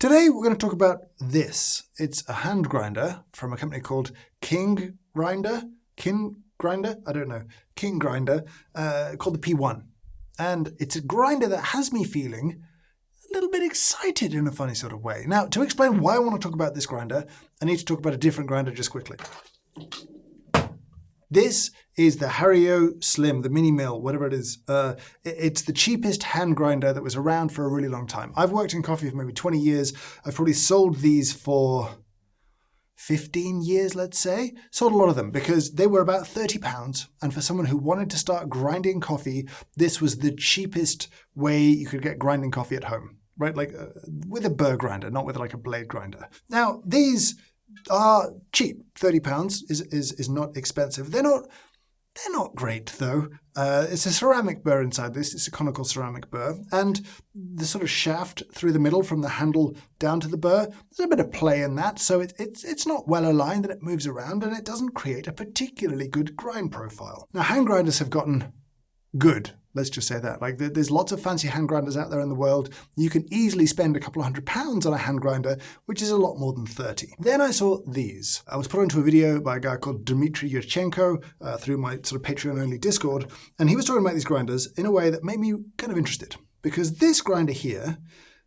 Today we're going to talk about this. It's a hand grinder from a company called Kingrinder, I don't know, Kingrinder, called the P1. And it's a grinder that has me feeling a little bit excited in a funny sort of way. Now, to explain why I want to talk about this grinder, I need to talk about a different grinder just quickly. This is the Hario Slim, the mini mill, whatever it is. It's the cheapest hand grinder that was around for a really long time. I've worked in coffee for maybe 20 years. I've probably sold these for 15 years, let's say. Sold a lot of them because they were about £30. And for someone who wanted to start grinding coffee, this was the cheapest way you could get grinding coffee at home, right? Like with a burr grinder, not with like a blade grinder. Now, these are cheap. £30 is not expensive. They're not great though. It's a ceramic burr inside this. It's a conical ceramic burr, and the sort of shaft through the middle from the handle down to the burr, there's a bit of play in that, so it's not well aligned and it moves around, and it doesn't create a particularly good grind profile. Now, hand grinders have gotten good. Let's just say that. Like, there's lots of fancy hand grinders out there in the world. You can easily spend a couple of £100 on a hand grinder, which is a lot more than 30. Then I saw these. I was put onto a video by a guy called Dmitry Yurchenko through my sort of Patreon-only Discord, and he was talking about these grinders in a way that made me kind of interested, because this grinder here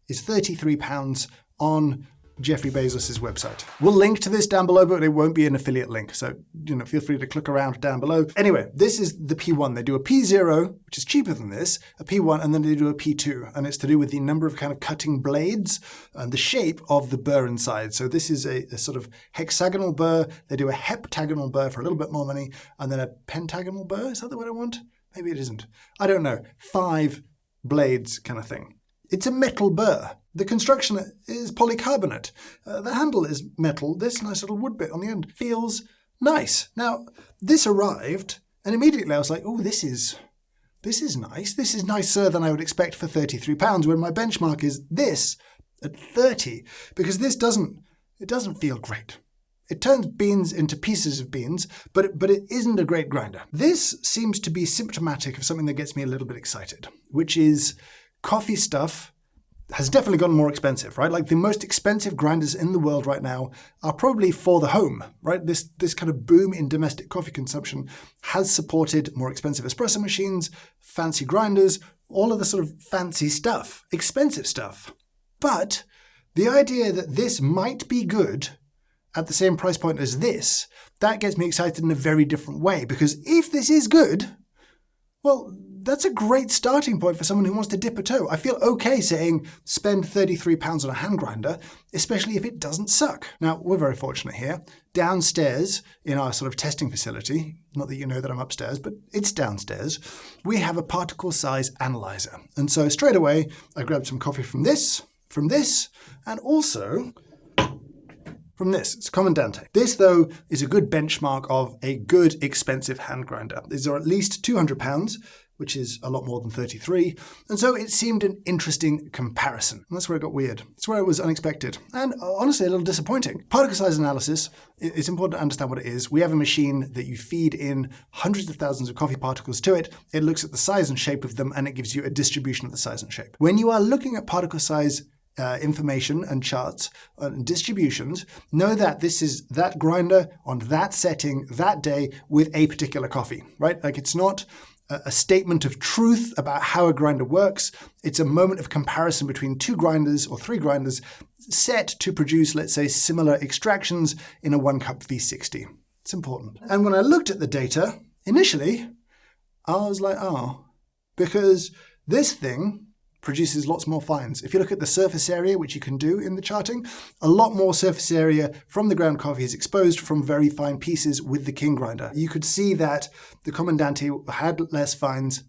is £33 on Jeffrey Bezos' website. We'll link to this down below, but it won't be an affiliate link, so feel free to click around down below. Anyway, this is the P1. They do a P0, which is cheaper than this, a P1, and then they do a P2, and it's to do with the number of kind of cutting blades and the shape of the burr inside. So this is a sort of hexagonal burr. They do a heptagonal burr for a little bit more money, and then a pentagonal burr. Is that the word I want? Maybe it isn't. I don't know. 5 blades kind of thing. It's a metal burr. The construction is polycarbonate. The handle is metal. This nice little wood bit on the end feels nice. Now, this arrived, and immediately I was like, oh, this is nice. This is nicer than I would expect for £33, when my benchmark is this at 30, because this doesn't feel great. It turns beans into pieces of beans, but it isn't a great grinder. This seems to be symptomatic of something that gets me a little bit excited, which is coffee stuff has definitely gotten more expensive, right? Like, the most expensive grinders in the world right now are probably for the home, right? This kind of boom in domestic coffee consumption has supported more expensive espresso machines, fancy grinders, all of the sort of fancy stuff, expensive stuff. But the idea that this might be good at the same price point as this, that gets me excited in a very different way, because if this is good, well, that's a great starting point for someone who wants to dip a toe. I feel okay saying spend £33 on a hand grinder, especially if it doesn't suck. Now, we're very fortunate here. Downstairs in our sort of testing facility, not that you know that I'm upstairs, but it's downstairs, we have a particle size analyzer. And so straight away, I grabbed some coffee from this, and also from this. It's Commandante. This, though, is a good benchmark of a good, expensive hand grinder. These are at least £200, which is a lot more than 33, and so it seemed an interesting comparison. And that's where it got weird. It's where it was unexpected, and honestly a little disappointing. Particle size analysis, it's important to understand what it is. We have a machine that you feed in hundreds of thousands of coffee particles to it. It looks at the size and shape of them, and it gives you a distribution of the size and shape. When you are looking at particle size information and charts and distributions, know that this is that grinder on that setting, that day, with a particular coffee, right? Like, it's not a statement of truth about how a grinder works. It's a moment of comparison between 2 grinders or 3 grinders set to produce, let's say, similar extractions in a 1-cup V60. It's important. And when I looked at the data, initially, I was like, oh, because this thing produces lots more fines. If you look at the surface area, which you can do in the charting, a lot more surface area from the ground coffee is exposed from very fine pieces with the King grinder. You could see that the Commandante had less fines,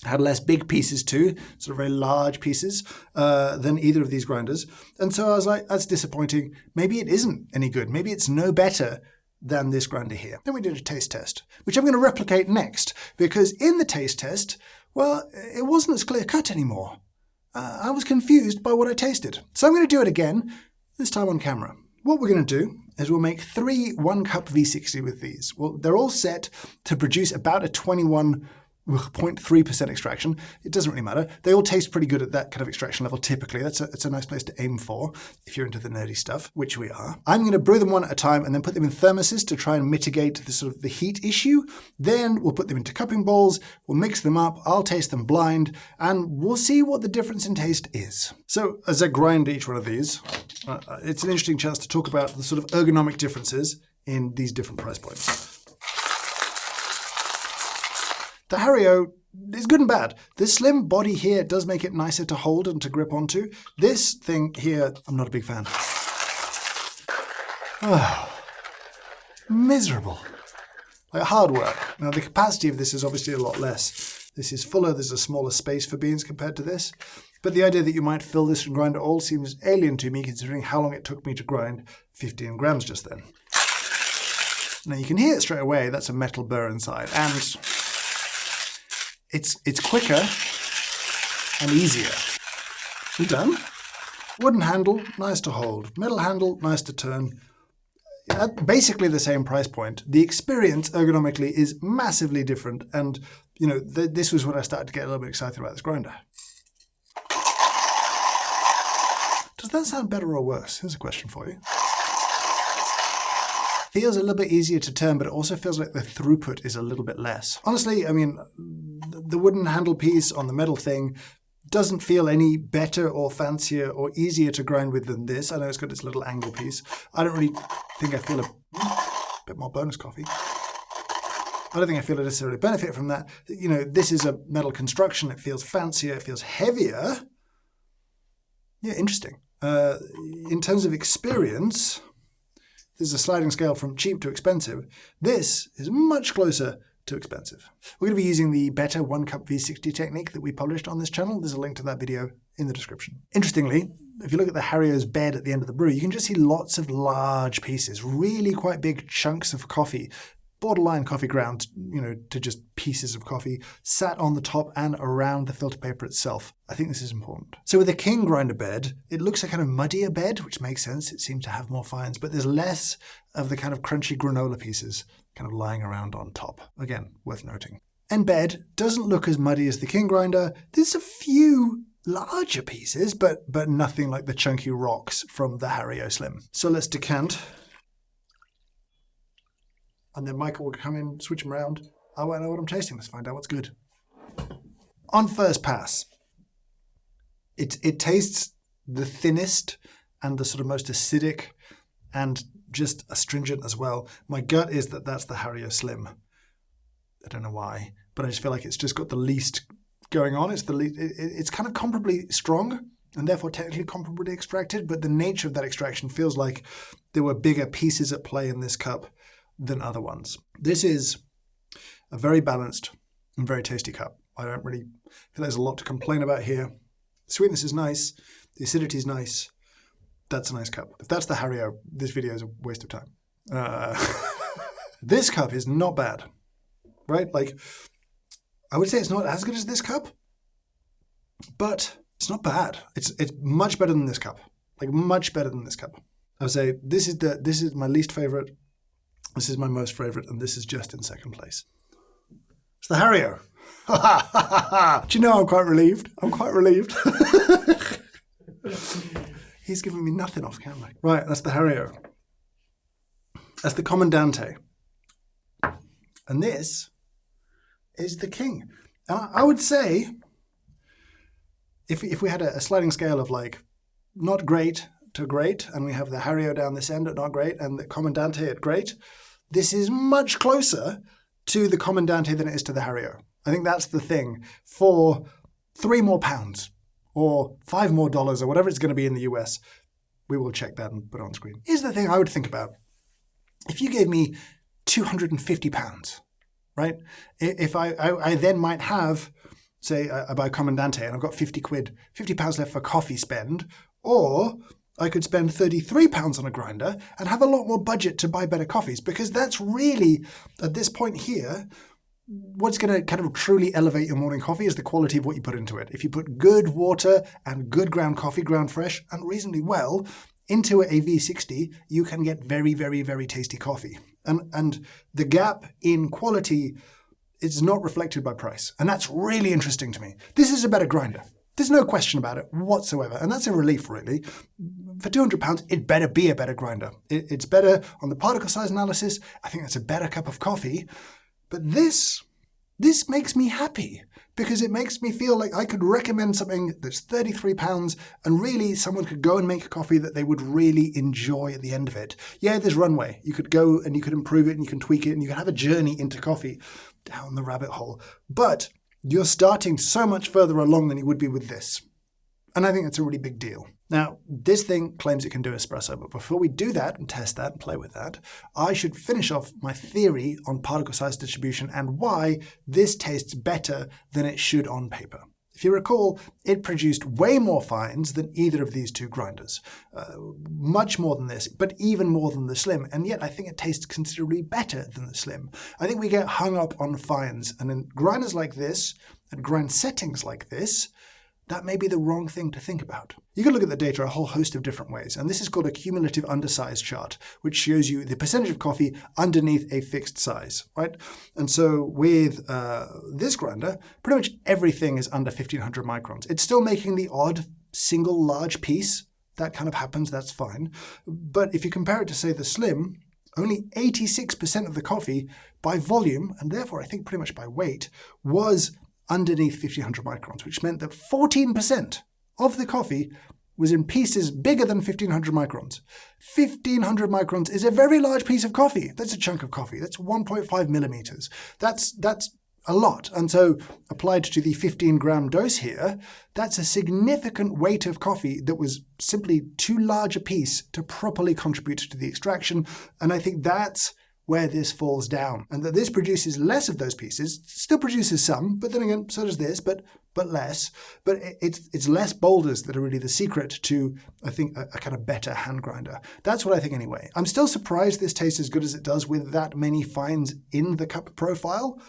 had less big pieces too, sort of very large pieces, than either of these grinders. And so I was like, that's disappointing. Maybe it isn't any good. Maybe it's no better than this grinder here. Then we did a taste test, which I'm going to replicate next, because in the taste test, well, it wasn't as clear-cut anymore. I was confused by what I tasted. So I'm going to do it again, this time on camera. What we're going to do is we'll make 3 1-cup V60 with these. Well, they're all set to produce about a 21 0.3% extraction. It doesn't really matter. They all taste pretty good at that kind of extraction level typically. It's a nice place to aim for if you're into the nerdy stuff, which we are. I'm going to brew them one at a time and then put them in thermoses to try and mitigate the sort of the heat issue. Then we'll put them into cupping bowls, we'll mix them up, I'll taste them blind, and we'll see what the difference in taste is. So as I grind each one of these, it's an interesting chance to talk about the sort of ergonomic differences in these different price points. The Hario is good and bad. The slim body here does make it nicer to hold and to grip onto. This thing here, I'm not a big fan. Oh, miserable. Like hard work. Now the capacity of this is obviously a lot less. This is fuller, there's a smaller space for beans compared to this. But the idea that you might fill this and grind it all seems alien to me considering how long it took me to grind 15 grams just then. Now you can hear it straight away, that's a metal burr inside. And it's quicker and easier. You done? Wooden handle, nice to hold. Metal handle, nice to turn. At basically the same price point. The experience ergonomically is massively different. And, you know, this was when I started to get a little bit excited about this grinder. Does that sound better or worse? Here's a question for you. Feels a little bit easier to turn, but it also feels like the throughput is a little bit less. Honestly, I mean, the wooden handle piece on the metal thing doesn't feel any better or fancier or easier to grind with than this. I know it's got this little angle piece. I don't really think I feel a bit more bonus coffee. I don't think I feel a necessarily benefit from that. You know, this is a metal construction. It feels fancier. It feels heavier. Yeah, interesting. In terms of experience, there's a sliding scale from cheap to expensive. This is much closer to expensive. We're going to be using the better 1 cup V60 technique that we published on this channel. There's a link to that video in the description. Interestingly, if you look at the Hario's bed at the end of the brew, you can just see lots of large pieces, really quite big chunks of coffee, borderline coffee ground, you know, to just pieces of coffee, sat on the top and around the filter paper itself. I think this is important. So with the Kingrinder bed, it looks a kind of muddier bed, which makes sense. It seems to have more fines, but there's less of the kind of crunchy granola pieces kind of lying around on top. Again, worth noting. And bed doesn't look as muddy as the Kingrinder. There's a few larger pieces, but nothing like the chunky rocks from the Hario Slim. So let's decant. And then Michael will come in, switch them around. I won't know what I'm tasting. Let's find out what's good. On first pass, it tastes the thinnest and the sort of most acidic and just astringent as well. My gut is that that's the Hario Slim. I don't know why, but I just feel like it's just got the least going on. It's kind of comparably strong and therefore technically comparably extracted, but the nature of that extraction feels like there were bigger pieces at play in this cup than other ones. This is a very balanced and very tasty cup. I don't really feel there's a lot to complain about here. The sweetness is nice. The acidity is nice. That's a nice cup. If that's the Hario, this video is a waste of time. This cup is not bad, right? Like, I would say it's not as good as this cup, but it's not bad. It's much better than this cup. Like, much better than this cup. I would say this is my least favorite. This is my most favorite, and this is just in second place. It's the Hario. Do you know I'm quite relieved? I'm quite relieved. He's giving me nothing off camera. Right, that's the Hario. That's the Comandante. And this is the King. And I would say, if we had a sliding scale of like not great to great, and we have the Hario down this end at not great, and the Comandante at great, this is much closer to the Comandante than it is to the Hario. I think that's the thing. For £3 more, or $5 more, or whatever it's going to be in the US, we will check that and put it on screen. Here's the thing I would think about. If you gave me £250, right? If I then might have, say, I buy Comandante and I've got 50 quid, £50 left for coffee spend, or I could spend £33 on a grinder and have a lot more budget to buy better coffees, because that's really, at this point here, what's going to kind of truly elevate your morning coffee is the quality of what you put into it. If you put good water and good ground coffee, ground fresh, and reasonably well, into a V60, you can get very, very, very tasty coffee. And the gap in quality it's not reflected by price. And that's really interesting to me. This is a better grinder. There's no question about it whatsoever. And that's a relief, really. For £200, it better be a better grinder. It's better on the particle size analysis. I think that's a better cup of coffee. But this makes me happy because it makes me feel like I could recommend something that's £33 and really someone could go and make a coffee that they would really enjoy at the end of it. Yeah, there's runway. You could go and you could improve it and you can tweak it and you can have a journey into coffee down the rabbit hole. But you're starting so much further along than you would be with this. And I think that's a really big deal. Now, this thing claims it can do espresso, but before we do that and test that and play with that, I should finish off my theory on particle size distribution and why this tastes better than it should on paper. If you recall, it produced way more fines than either of these two grinders. Much more than this, but even more than the Slim, and yet I think it tastes considerably better than the Slim. I think we get hung up on fines, and in grinders like this, and grind settings like this, that may be the wrong thing to think about. You can look at the data a whole host of different ways, and this is called a cumulative undersize chart, which shows you the percentage of coffee underneath a fixed size, right? And so with this grinder, pretty much everything is under 1500 microns. It's still making the odd single large piece. That kind of happens, that's fine. But if you compare it to, say, the Slim, only 86% of the coffee by volume, and therefore I think pretty much by weight, was underneath 1500 microns, which meant that 14% of the coffee was in pieces bigger than 1500 microns. 1500 microns is a very large piece of coffee. That's a chunk of coffee. That's 1.5 millimeters. That's a lot. And so applied to the 15-gram dose here, that's a significant weight of coffee that was simply too large a piece to properly contribute to the extraction. And I think that's where this falls down, and that this produces less of those pieces, still produces some, but then again, so does this, but less. But it's less boulders that are really the secret to, I think, a kind of better hand grinder. That's what I think anyway. I'm still surprised this tastes as good as it does with that many fines in the cup profile,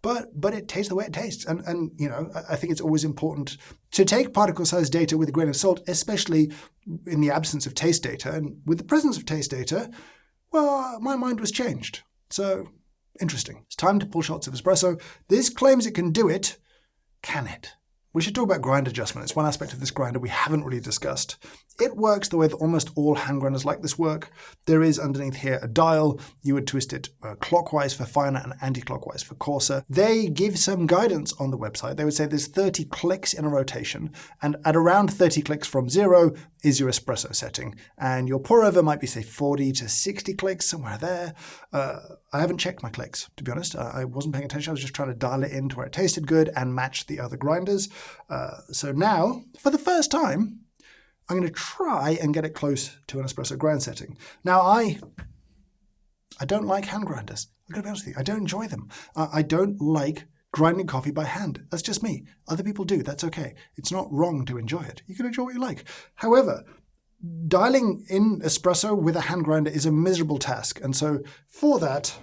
but it tastes the way it tastes. And you know, I think it's always important to take particle size data with a grain of salt, especially in the absence of taste data. And with the presence of taste data, well, my mind was changed. So, interesting. It's time to pull shots of espresso. This claims it can do it. Can it? We should talk about grind adjustment. It's one aspect of this grinder we haven't really discussed. It works the way that almost all hand grinders like this work. There is underneath here a dial. You would twist it clockwise for finer and anti-clockwise for coarser. They give some guidance on the website. They would say there's 30 clicks in a rotation, and at around 30 clicks from 0 is your espresso setting. And your pour over might be, say, 40 to 60 clicks, somewhere there. I haven't checked my clicks, to be honest. I wasn't paying attention. I was just trying to dial it in to where it tasted good and match the other grinders. So now, for the first time, I'm going to try and get it close to an espresso grind setting. Now, I don't like hand grinders. I'm going to be honest with you. I don't enjoy them. I don't like grinding coffee by hand. That's just me. Other people do. That's okay. It's not wrong to enjoy it. You can enjoy what you like. However, dialing in espresso with a hand grinder is a miserable task. And so for that,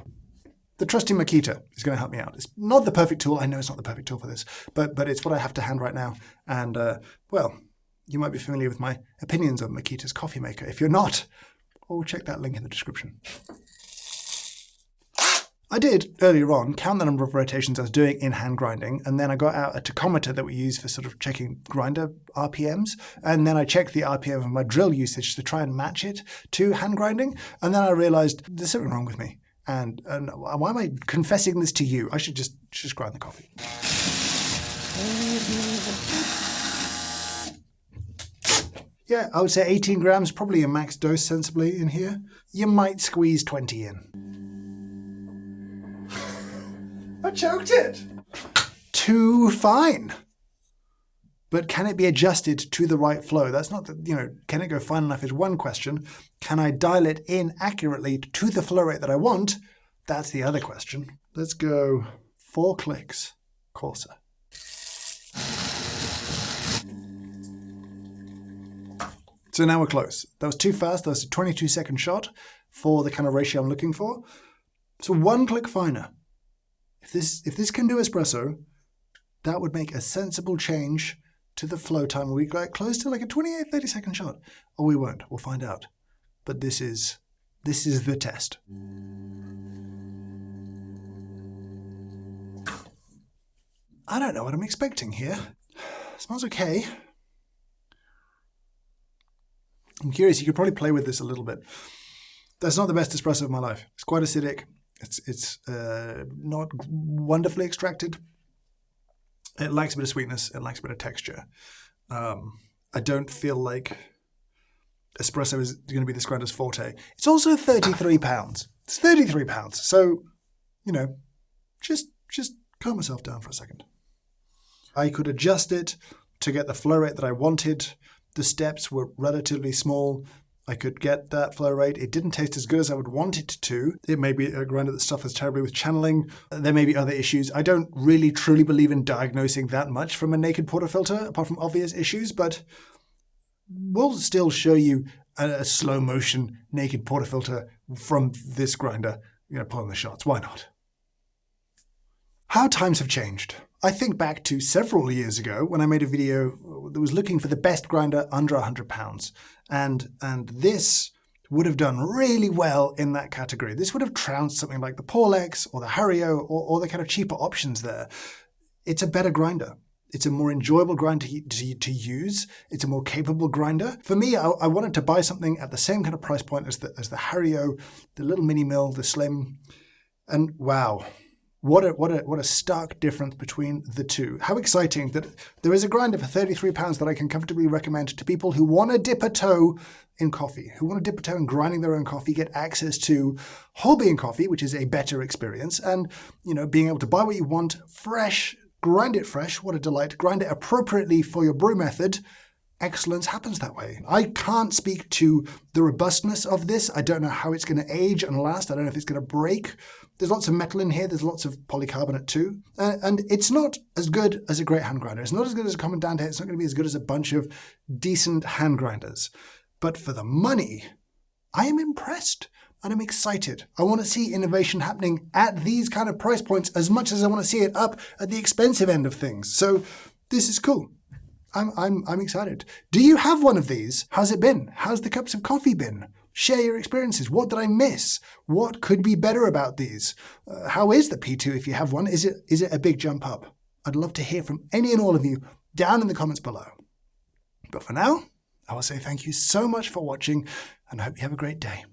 the trusty Makita is going to help me out. It's not the perfect tool. I know it's not the perfect tool for this, but it's what I have to hand right now. And, well, you might be familiar with my opinions on Makita's coffee maker. If you're not, well, check that link in the description. I did, earlier on, count the number of rotations I was doing in hand grinding, and then I got out a tachometer that we use for sort of checking grinder RPMs, and then I checked the RPM of my drill usage to try and match it to hand grinding, and then I realized there's something wrong with me. And why am I confessing this to you? I should just grind the coffee. Yeah, I would say 18 grams, probably a max dose sensibly in here. You might squeeze 20 in. I choked it! Too fine. But can it be adjusted to the right flow? That's not the, can it go fine enough is one question. Can I dial it in accurately to the flow rate that I want? That's the other question. Let's go 4 clicks coarser. So now we're close. That was too fast. That was a 22-second shot for the kind of ratio I'm looking for. So 1 click finer. If this can do espresso, that would make a sensible change to the flow time. We get close to like a 28, 30-second shot. Or we won't. We'll find out. But this is the test. I don't know what I'm expecting here. Smells okay. I'm curious, you could probably play with this a little bit. That's not the best espresso of my life. It's quite acidic. It's not wonderfully extracted. It lacks a bit of sweetness. It lacks a bit of texture. I don't feel like espresso is going to be this grinder's forte. It's also £33. It's £33. So, just calm myself down for a second. I could adjust it to get the flow rate that I wanted. The steps were relatively small. I could get that flow rate. It didn't taste as good as I would want it to. It may be a grinder that suffers terribly with channeling. There may be other issues. I don't really truly believe in diagnosing that much from a naked portafilter, apart from obvious issues, but we'll still show you a slow motion naked portafilter from this grinder, pulling the shots. Why not? How times have changed. I think back to several years ago when I made a video that was looking for the best grinder under £100. And this would have done really well in that category. This would have trounced something like the Paulex or the Hario or the kind of cheaper options there. It's a better grinder. It's a more enjoyable grinder to use. It's a more capable grinder. For me, I wanted to buy something at the same kind of price point as the Hario, the little mini mill, the Slim. And wow. What a stark difference between the two. How exciting that there is a grinder for £33 that I can comfortably recommend to people who want to dip a toe in coffee, who want to dip a toe in grinding their own coffee, get access to whole bean coffee, which is a better experience, and being able to buy what you want, fresh, grind it fresh, what a delight, grind it appropriately for your brew method. Excellence happens that way. I can't speak to the robustness of this. I don't know how it's going to age and last. I don't know if it's going to break. There's lots of metal in here. There's lots of polycarbonate too. And it's not as good as a great hand grinder. It's not as good as a common down here. It's not going to be as good as a bunch of decent hand grinders. But for the money, I am impressed and I'm excited. I want to see innovation happening at these kind of price points as much as I want to see it up at the expensive end of things. So this is cool. I'm excited. Do you have one of these? How's it been? How's the cups of coffee been? Share your experiences. What did I miss? What could be better about these? How is the P2 if you have one? Is it a big jump up? I'd love to hear from any and all of you down in the comments below. But for now, I will say thank you so much for watching and I hope you have a great day.